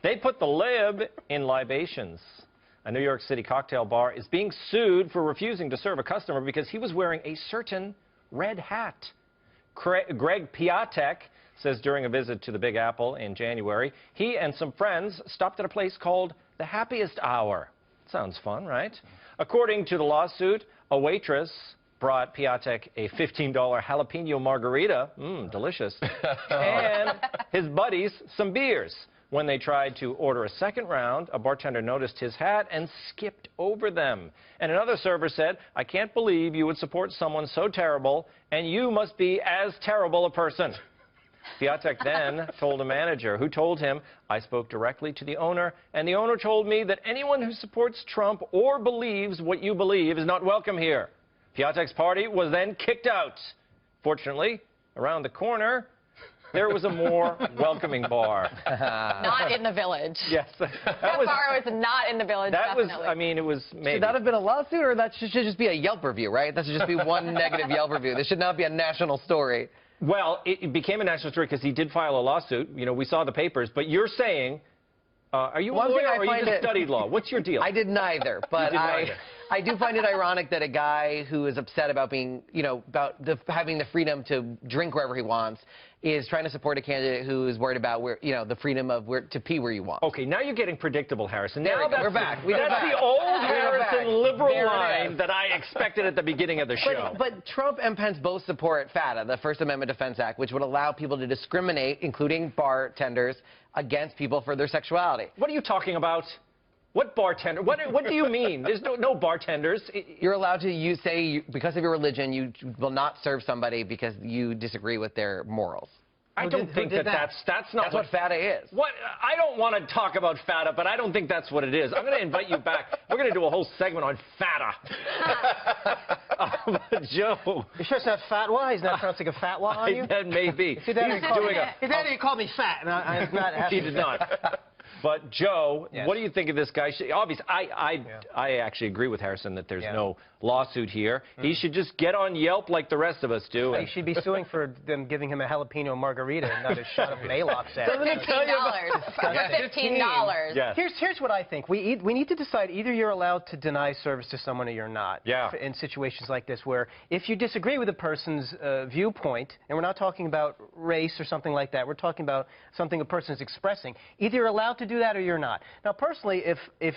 They put the lib in libations. A New York City cocktail bar is being sued for refusing to serve a customer because he was wearing a certain red hat. Greg Piatek says during a visit to the Big Apple in January, he and some friends stopped at a place called the Happiest Hour. Sounds fun, right? According to the lawsuit, a waitress brought Piatek a $15 jalapeno margarita, delicious, and his buddies some beers. When they tried to order a second round, a bartender noticed his hat and skipped over them. And another server said, "I can't believe you would support someone so terrible, and you must be as terrible a person." Piatek then told a manager who told him, "I spoke directly to the owner, and the owner told me that anyone who supports Trump or believes what you believe is not welcome here." Piatek's party was then kicked out. Fortunately, around the corner, there was a more welcoming bar. Not in the Village. Yes. That bar was not in the Village, definitely. I mean, it was maybe. Should that have been a lawsuit, or that should just be a Yelp review, right? That should just be one negative Yelp review. This should not be a national story. Well, it became a national story because he did file a lawsuit. You know, we saw the papers. But you're saying, are you a lawyer or you just studied law? What's your deal? I did neither, but I do find it ironic that a guy who is upset about being, having the freedom to drink wherever he wants is trying to support a candidate who is worried about the freedom of to pee where you want. Okay, now you're getting predictable, Harrison. Now we're back. That's the old Harrison liberal line that I expected at the beginning of the show. But Trump and Pence both support FATA, the First Amendment Defense Act, which would allow people to discriminate, including bartenders, against people for their sexuality. What are you talking about? What bartender? What do you mean? There's no bartenders. You're allowed to say because of your religion you will not serve somebody because you disagree with their morals. I don't think that's what FATA is. What I don't want to talk about FATA, but I don't think that's what it is. I'm going to invite you back. We're going to do a whole segment on FATA. Joe. You sure it's not fatwa? He's not trying to take a fatwa on you? That may be. He's called me fat, and I'm not happy. He did not. But, Joe, what do you think of this guy? Obviously, I actually agree with Harrison that there's no lawsuit here. He should just get on Yelp like the rest of us do. He should be suing for them giving him a jalapeno margarita and not a shot of Maalox. For $15. Yes. Here's what I think. We need to decide either you're allowed to deny service to someone or you're not. Yeah. In situations like this where if you disagree with a person's viewpoint, and we're not talking about race or something like that, we're talking about something a person is expressing, either you're allowed to do that or you're not. Now, personally, if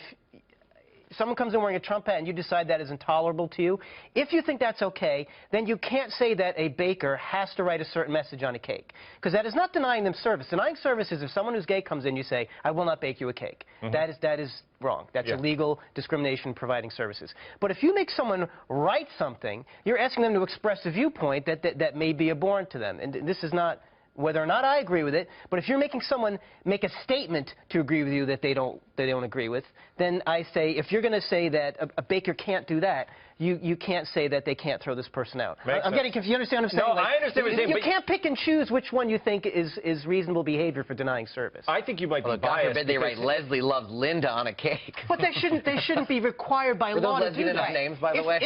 someone comes in wearing a Trump hat and you decide that is intolerable to you, if you think that's okay, then you can't say that a baker has to write a certain message on a cake, because that is not denying them service. Denying service is if someone who's gay comes in, you say, "I will not bake you a cake." That is wrong. That's illegal discrimination providing services. But if you make someone write something, you're asking them to express a viewpoint that may be abhorrent to them, and this is not whether or not I agree with it, but if you're making someone make a statement to agree with you that they don't agree with, then I say, if you're going to say that a baker can't do that, you can't say that they can't throw this person out. I'm getting confused. You understand what I'm saying? No, I understand what you're saying. You can't pick and choose which one you think is reasonable behavior for denying service. I think you might be biased. God forbid they write Leslie loves Linda on a cake. But they shouldn't be required by law to do that. Names, by the way?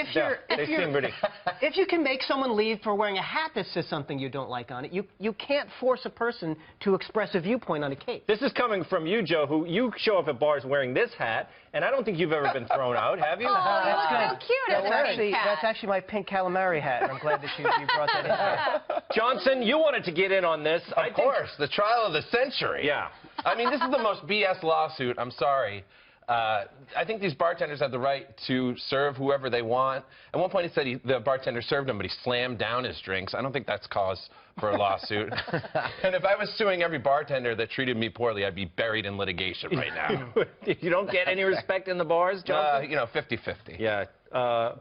If you can make someone leave for wearing a hat that says something you don't like on it, you can't force a person to express a viewpoint on a cake. This is coming from you, Joe, who you show up at bars wearing this hat, and I don't think you've ever been thrown out, have you? Oh, that's so cute. That's actually my pink calamari hat, and I'm glad that you brought that in. Johnson, you wanted to get in on this. Of course, the trial of the century. Yeah. I mean, this is the most BS lawsuit. I'm sorry. I think these bartenders have the right to serve whoever they want. At one point, he said the bartender served him, but he slammed down his drinks. I don't think that's cause for a lawsuit. And if I was suing every bartender that treated me poorly, I'd be buried in litigation right now. You don't get any respect in the bars, Johnson? 50-50. Yeah.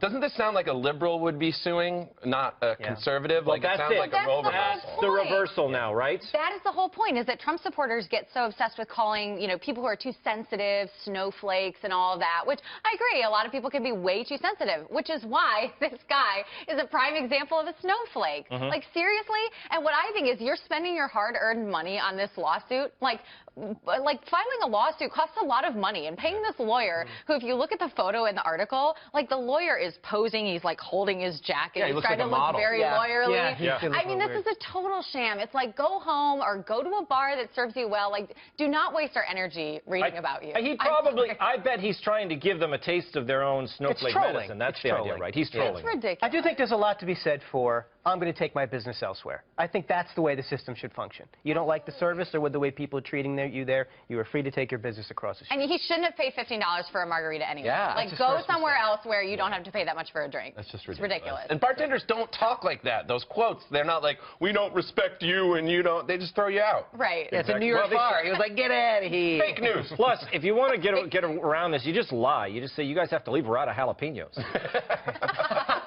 Doesn't this sound like a liberal would be suing, not a conservative? Well, like it sounds like a role reversal. That's the reversal now, right? That is the whole point, is that Trump supporters get so obsessed with calling, people who are too sensitive, snowflakes and all of that, which I agree, a lot of people can be way too sensitive, which is why this guy is a prime example of a snowflake. Like, seriously? And what I think is you're spending your hard-earned money on this lawsuit. Like, like filing a lawsuit costs a lot of money, and paying this lawyer, who, if you look at the photo in the article, like the lawyer is posing, he's like holding his jacket, Yeah, he he's looks trying like to a look model. very lawyerly. Yeah. I mean, this is a total sham. It's like, go home or go to a bar that serves you well. Like, do not waste our energy reading about you. He probably, I bet he's trying to give them a taste of their own snowflake trolling. medicine. That's It's the idea, trolling. right? He's trolling. It's ridiculous. I do think there's a lot to be said for, I'm going to take my business elsewhere. I think that's the way the system should function. You don't like the service or with the way people are treating you there, you are free to take your business across the street. And he shouldn't have paid $15 for a margarita anyway. Yeah, like, that's his go first somewhere mistake. else where you don't have to pay that much for a drink. That's just It's ridiculous. ridiculous. And bartenders don't talk like that. Those quotes, they're not like, we don't respect you and you don't. They just throw you out. Right. Yeah, it's a New York bar. He was like, get out of here. Fake news. Plus, if you want to get around this, you just lie. You just say, you guys have to leave. We're out of jalapenos.